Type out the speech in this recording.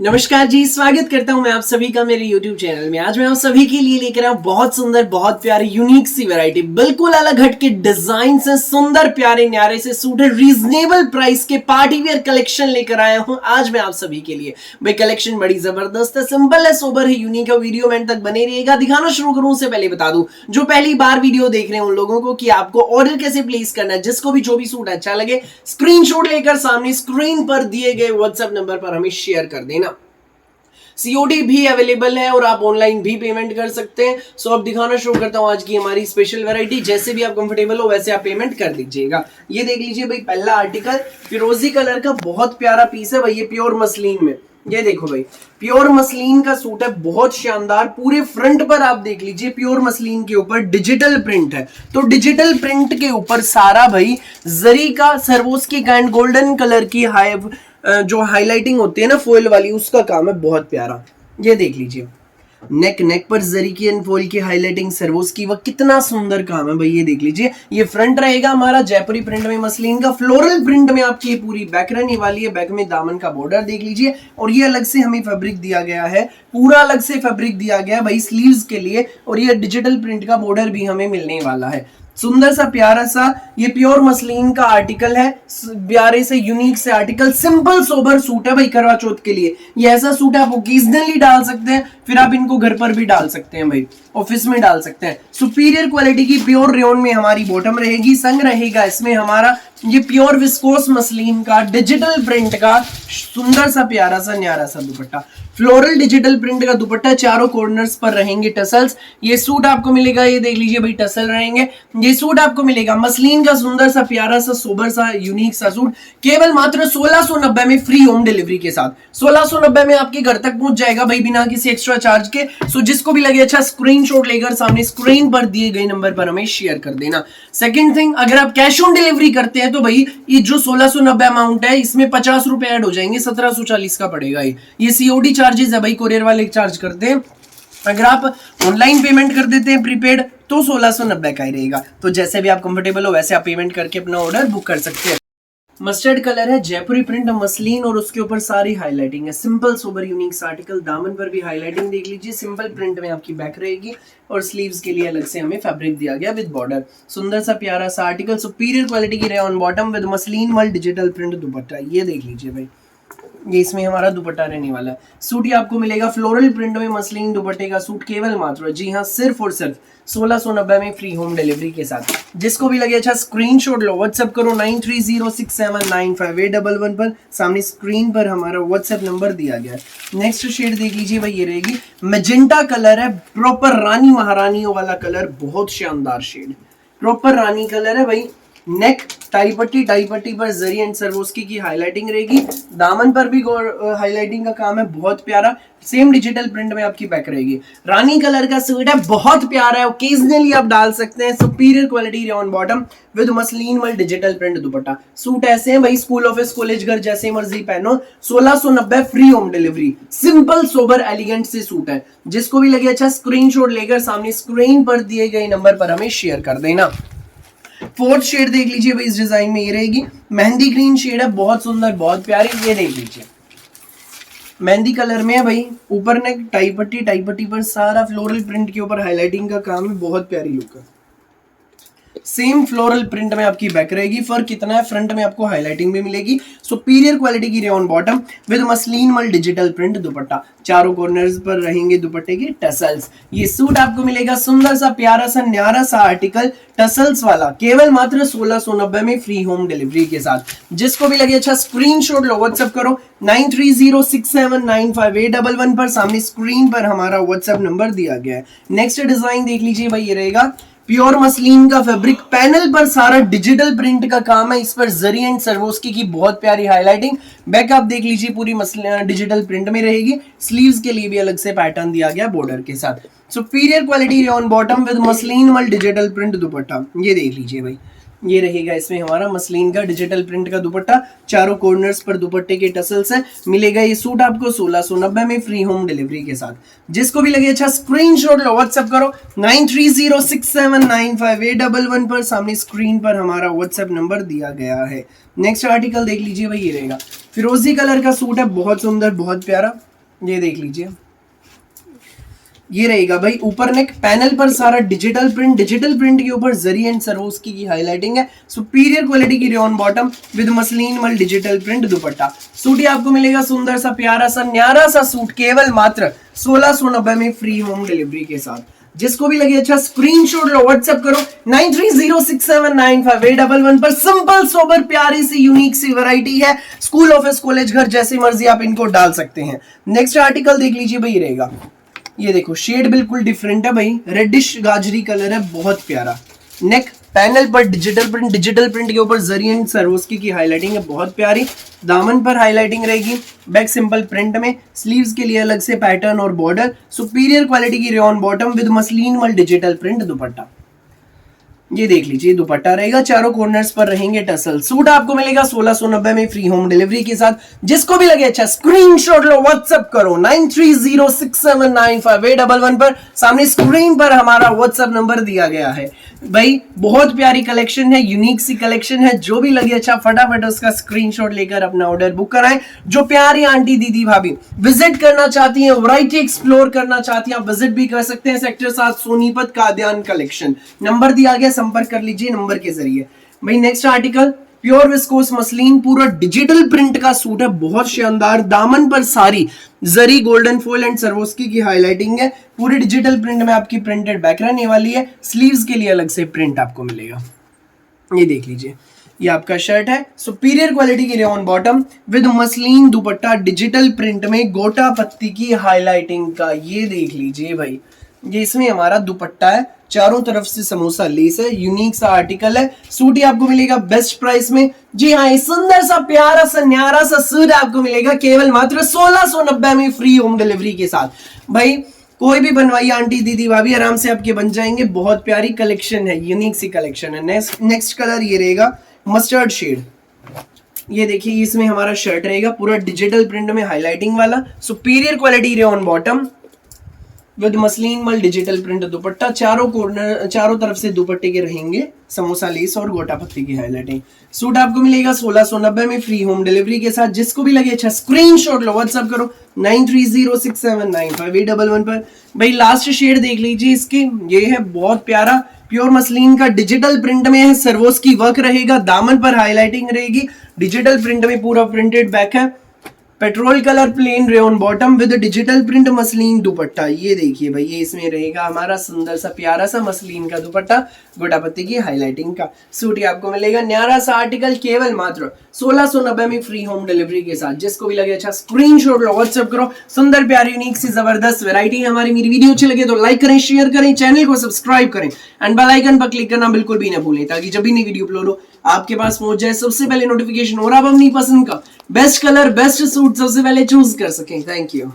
नमस्कार जी, स्वागत करता हूं मैं आप सभी का मेरे YouTube चैनल में। आज मैं आप सभी के लिए लेकर आया बहुत सुंदर, बहुत प्यारी, यूनिक सी वैरायटी, बिल्कुल अलग हट के डिजाइन से सुंदर प्यारे न्यारे से सूटेड रीजनेबल प्राइस के पार्टी वेयर कलेक्शन लेकर आया हूं आज मैं आप सभी के लिए। भाई कलेक्शन बड़ी जबरदस्त है, सिंपल है, सोबर है, यूनिक है। वीडियो में तक बने रहिएगा। दिखाना शुरू करूं उससे पहले बता दूं जो पहली बार वीडियो देख रहे हैं उन लोगों को कि आपको ऑर्डर कैसे प्लेस करना है। जिसको भी जो भी सूट अच्छा लगे स्क्रीनशॉट लेकर सामने स्क्रीन पर दिए गए व्हाट्सएप नंबर पर हमें शेयर कर देना। सीओडी भी अवेलेबल है और आप ऑनलाइन भी पेमेंट कर सकते हैं। सो अब दिखाना शुरू करता हूं आज की हमारी स्पेशल वैरायटी। जैसे भी आप कंफर्टेबल हो वैसे आप पेमेंट कर दीजिएगा। ये देख लीजिए भाई, पहला आर्टिकल फिरोजी कलर का बहुत प्यारा पीस है भाई। ये प्योर मसलिन में, ये देखो भाई, प्योर मसलिन का सूट है, बहुत शानदार। पूरे फ्रंट पर आप देख लीजिए प्योर मसलिन के ऊपर डिजिटल प्रिंट है। तो डिजिटल प्रिंट के ऊपर सारा भाई जरी का सर्वोस्की काइंड गोल्डन कलर की जो हाईलाइटिंग होती है ना फॉइल वाली, उसका काम है बहुत प्यारा। ये देख लीजिए, नेक पर जरी की अनफॉइल की हाईलाइटिंग सर्वोस्की, वह कितना सुंदर काम है भाई। ये देख लीजिए, ये फ्रंट रहेगा हमारा जयपुरी प्रिंट में मसलिन का। फ्लोरल प्रिंट में आपकी ये पूरी बैक रहने वाली है। बैक में दामन का बॉर्डर देख लीजिए, और ये अलग से हमें फैब्रिक दिया गया है, पूरा अलग से फैब्रिक दिया गया है भाई स्लीव्स के लिए। और ये डिजिटल प्रिंट का बॉर्डर भी हमें मिलने वाला है। सुंदर सा प्यारा सा ये प्योर मसलिन का आर्टिकल है, प्यारे से यूनिक से आर्टिकल। सिंपल सोबर सूट है भाई करवा चौथ के लिए। ये ऐसा सूट है आप ओकेजनली डाल सकते हैं, फिर आप इनको घर पर भी डाल सकते हैं भाई, ऑफिस में डाल सकते हैं। सुपीरियर क्वालिटी की प्योर रेयन में हमारी बॉटम रहेगी। संग रहेगा इसमें हमारा ये प्योर विस्कोस मसलिन का डिजिटल प्रिंट का सुंदर सा प्यारा सा न्यारा सा दुपट्टा। फ्लोरल डिजिटल प्रिंट का दुपट्टा, चारों कॉर्नर्स पर रहेंगे टसल्स। ये सूट आपको मिलेगा, ये देख लीजिए भाई, टसल रहेंगे। ये सूट आपको मिलेगा मसलिन का सुंदर सा प्यारा सा सोबर सा यूनिक सा सूट, केवल मात्र 1690 में फ्री होम डिलीवरी के साथ। 1690 में आपके घर तक पहुंच जाएगा भाई, बिना किसी एक्स्ट्रा चार्ज के। सो जिसको भी लगे अच्छा स्क्रीनशॉट लेकर सामने स्क्रीन पर दिए गए नंबर पर हमें शेयर कर देना। सेकंड थिंग, अगर आप कैश ऑन डिलीवरी करते हैं तो भाई ये जो 1690 अमाउंट है इसमें 50 रुपए ऐड हो जाएंगे, 1740 का पड़ेगा। ये सीओडी चार्जेस है भाई, कोरियर वाले चार्ज करते हैं। अगर आप ऑनलाइन पेमेंट कर देते हैं प्रीपेड तो 1690 का ही रहेगा। तो जैसे भी आप कंफर्टेबल हो वैसे आप पेमेंट करके अपना ऑर्डर बुक कर सकते हैं। मस्टर्ड कलर है, जयपुरी प्रिंट मसलिन, और उसके ऊपर सारी हाईलाइटिंग है। Simple sober unique article. दामन पर भी हाईलाइटिंग देख लीजिए, सिंपल प्रिंट में आपकी बैक रहेगी, और स्लीव्स के लिए अलग से हमें फैब्रिक दिया गया विद बॉर्डर। सुंदर सा प्यारा सा आर्टिकल, सुपीरियर क्वालिटी की rayon bottom with muslin world digital print दुपट्टा। ये देख लीजिए भाई, ये इसमें हमारा दुपट्टा रहने वाला है। सूट ये आपको मिलेगा फ्लोरल प्रिंट में मसलिन दुपट्टे का सूट, केवल मात्र, जी हाँ, सिर्फ और सिर्फ 1690 में फ्री होम डिलीवरी के साथ। जिसको भी लगे अच्छा स्क्रीनशॉट लो, व्हाट्सएप करो 9306795811 पर। सामने स्क्रीन पर हमारा व्हाट्सएप नंबर दिया गया है। नेक्स्ट शेड देख लीजिए भाई, ये रहेगी मैजेंटा कलर है, प्रॉपर रानी महारानियों वाला कलर, बहुत शानदार शेड, प्रॉपर रानी कलर है भाई। नेक टाई पट्टी पर जरी एंड सर्वोस्की की हाईलाइटिंग रहेगी। दामन पर भी हाईलाइटिंग का काम है बहुत प्यारा। सेम डिजिटल प्रिंट में आपकी बैक रहेगी। रानी कलर का सूट है, बहुत प्यारा है, ओकेजनली आप डाल सकते हैं। Superior quality rayon bottom with muslin वाल डिजिटल प्रिंट दुपट्टा। सूट ऐसे हैं भाई, स्कूल ऑफिस कॉलेज घर जैसे मर्जी पहनो। 1690 free home delivery. Simple sober elegant से सूट है। जिसको भी लगे अच्छा स्क्रीनशॉट लेकर सामने स्क्रीन पर दिए गए नंबर पर हमें शेयर कर देना। फोर्थ शेड देख लीजिए भाई, इस डिजाइन में ये रहेगी मेहंदी ग्रीन शेड है, बहुत सुंदर, बहुत प्यारी। ये देख लीजिए, मेहंदी कलर में है भाई। ऊपर नेक टाई पट्टी पर सारा फ्लोरल प्रिंट के ऊपर हाईलाइटिंग का काम है, बहुत प्यारी लुक है। सेम फ्लोरल प्रिंट में आपकी बैक रहेगी। फर्क कितना है, फ्रंट में आपको हाईलाइटिंग भी मिलेगी। सुपीरियर क्वालिटी की रेयन बॉटम विद मसलिन मल डिजिटल प्रिंट दुपट्टा। चारों कॉर्नर्स पर रहेंगे दुपट्टे के टसल्स। ये सूट आपको मिलेगा सुंदर सा प्यारा सा न्यारा सा आर्टिकल टसल्स वाला, केवल मात्र 1690 में फ्री होम डिलीवरी के साथ। जिसको भी लगे अच्छा स्क्रीनशॉट लो, व्हाट्सएप करो 9306795811 पर। सामने स्क्रीन पर हमारा व्हाट्सएप नंबर दिया गया है। नेक्स्ट डिजाइन देख लीजिए भाई, ये रहेगा प्योर मसलिन का फैब्रिक, पैनल पर सारा डिजिटल प्रिंट का काम है। इस पर जरी एंड सर्वोस्की की बहुत प्यारी हाईलाइटिंग। बैक आप देख लीजिए पूरी डिजिटल प्रिंट में रहेगी। स्लीव्स के लिए भी अलग से पैटर्न दिया गया बॉर्डर के साथ। Superior quality rayon bottom with muslin वाल डिजिटल प्रिंट दुपट्टा। ये देख लीजिए भाई, ये रहेगा इसमें हमारा मसलिन का डिजिटल प्रिंट का दुपट्टा। चारों कॉर्नर्स पर दुपट्टे के टसल्स हैं। मिलेगा ये सूट आपको 1690 में फ्री होम डिलीवरी के साथ। जिसको भी लगे अच्छा स्क्रीनशॉट लो, व्हाट्सएप करो 9306795811 पर। सामने स्क्रीन पर हमारा व्हाट्सएप नंबर दिया गया है। नेक्स्ट आर्टिकल देख लीजिए भाई, ये रहेगा फिरोजी कलर का सूट है, बहुत सुंदर, बहुत प्यारा। ये देख लीजिए, ये रहेगा भाई ऊपर नेक, पैनल पर सारा डिजिटल प्रिंट के ऊपर जरी एंड सरोस्की की हाईलाइटिंग है। सुपीरियर क्वालिटी की रेयन बॉटम विद मसलिन मल डिजिटल प्रिंट दुपट्टा। सूट ये आपको मिलेगा सुंदर सा प्यारा सा न्यारा सा सूट केवल मात्र 1690 में फ्री होम डिलीवरी के साथ। जिसको भी लगे अच्छा स्क्रीनशॉट लो, व्हाट्सएप करो 9306795811 पर। सिंपल सोबर प्यारी सी यूनिक सी वैरायटी है, स्कूल ऑफिस कॉलेज घर जैसी मर्जी आप इनको डाल सकते हैं। नेक्स्ट आर्टिकल देख लीजिए भाई, रहेगा ये देखो शेड बिल्कुल डिफरेंट है भाई, रेडिश गाजरी कलर है, बहुत प्यारा। नेक पैनल पर डिजिटल प्रिंट के ऊपर जरी एंड सरोस्की की हाईलाइटिंग है, बहुत प्यारी। दामन पर हाईलाइटिंग रहेगी, बैक सिंपल प्रिंट में, स्लीव्स के लिए अलग से पैटर्न और बॉर्डर। सुपीरियर क्वालिटी की रेयन बॉटम विद मसलिन मल डिजिटल प्रिंट दुपट्टा। ये देख लीजिए दुपट्टा रहेगा, चारों कॉर्नर्स पर रहेंगे टसल। सूट आपको मिलेगा 1690 में फ्री होम डिलीवरी के साथ। जिसको भी लगे अच्छा स्क्रीनशॉट लो, व्हाट्सएप करो 9306795811 पर। सामने स्क्रीन पर हमारा व्हाट्सएप नंबर दिया गया है भाई। बहुत प्यारी कलेक्शन है, यूनिक सी कलेक्शन है। जो भी लगे अच्छा फटाफट उसका स्क्रीनशॉट लेकर अपना ऑर्डर बुक कराएं। जो प्यारी आंटी दीदी भाभी विजिट करना चाहती हैं, वैरायटी एक्सप्लोर करना चाहती हैं, आप विजिट भी कर सकते हैं। सेक्टर 7 सोनीपत कादियान कलेक्शन, नंबर दिया गया, संपर्क कर लीजिए नंबर के जरिए भाई। Next article pure viscose muslin, पूरा डिजिटल प्रिंट का सूट है, बहुत शानदार। दामन पर सारी zari golden fall and Swarovski की हाईलाइटिंग है, पूरी डिजिटल प्रिंट में आपकी प्रिंटेड बैक रहने वाली है। स्लीव्स के लिए अलग से प्रिंट आपको मिलेगा। ये देख लीजिए, ये आपका शर्ट है, सुपीरियर क्वालिटी की rayon bottom with muslin dupatta, digital print में गोटा पत्ती की हाईलाइटिंग का। ये देख लीजिए भाई, ये इसमें हमारा दुपट्टा है, चारों तरफ से समोसा लेस है, यूनिक सा आर्टिकल है। सूट ही आपको मिलेगा बेस्ट प्राइस में। जी हाँ, ये सुंदर सा प्यारा सा न्यारा सा सूट आपको मिलेगा केवल मात्र 1690 में फ्री होम डिलीवरी के साथ। भाई कोई भी बनवाइए आंटी दीदी भाभी, आराम से आपके बन जाएंगे। बहुत प्यारी कलेक्शन है, यूनिक सी कलेक्शन है। नेक्स्ट कलर ये रहेगा मस्टर्ड शेड। ये देखिए इसमें हमारा शर्ट रहेगा पूरा डिजिटल प्रिंट में हाईलाइटिंग वाला, superior quality rayon bottom with muslin मल डिजिटल प्रिंट दुपट्टा। चारों तरफ से दुपट्टे के रहेंगे समोसा लेस और गोटा पत्ती की हाईलाइटिंग। सूट आपको मिलेगा 1690 में फ्री होम डिलीवरी के साथ। जिसको भी लगे अच्छा स्क्रीनशॉट लो, व्हाट्सएप करो 9306795811 पर। भाई लास्ट शेड देख लीजिए इसकी, ये है बहुत प्यारा, प्योर मसलिन का डिजिटल प्रिंट में है, सर्वोस की वर्क रहेगा, दामन पर हाईलाइटिंग रहेगी, डिजिटल प्रिंट में पूरा प्रिंटेड बैक है। Petrol colour plain rayon bottom with digital print muslin दुपट्टा। ये देखिए भाई, ये इसमें रहेगा हमारा सुंदर सा प्यारा सा मसलिन का दुपट्टा, गोटापत्ती की हाईलाइटिंग का। सूट ही आपको मिलेगा न्यारा सा आर्टिकल केवल मात्र 1690 में फ्री होम डिलीवरी के साथ। जिसको भी लगे अच्छा स्क्रीनशॉट लो, व्हाट्सएप करो। सुंदर प्यारी यूनिक सी जबरदस्त वैरायटी है हमारी। मेरी वीडियो अच्छी लगे तो लाइक करें, शेयर करें, चैनल को सब्सक्राइब करें एंड बेल आइकन पर क्लिक करना बिल्कुल भी ना भूलें, ताकि जब भी नई वीडियो अपलोड हो आपके पास पहुंच जाए सबसे पहले नोटिफिकेशन, और आप अपनी पसंद का बेस्ट कलर बेस्ट सूट सबसे पहले चूज कर सकें। Thank you.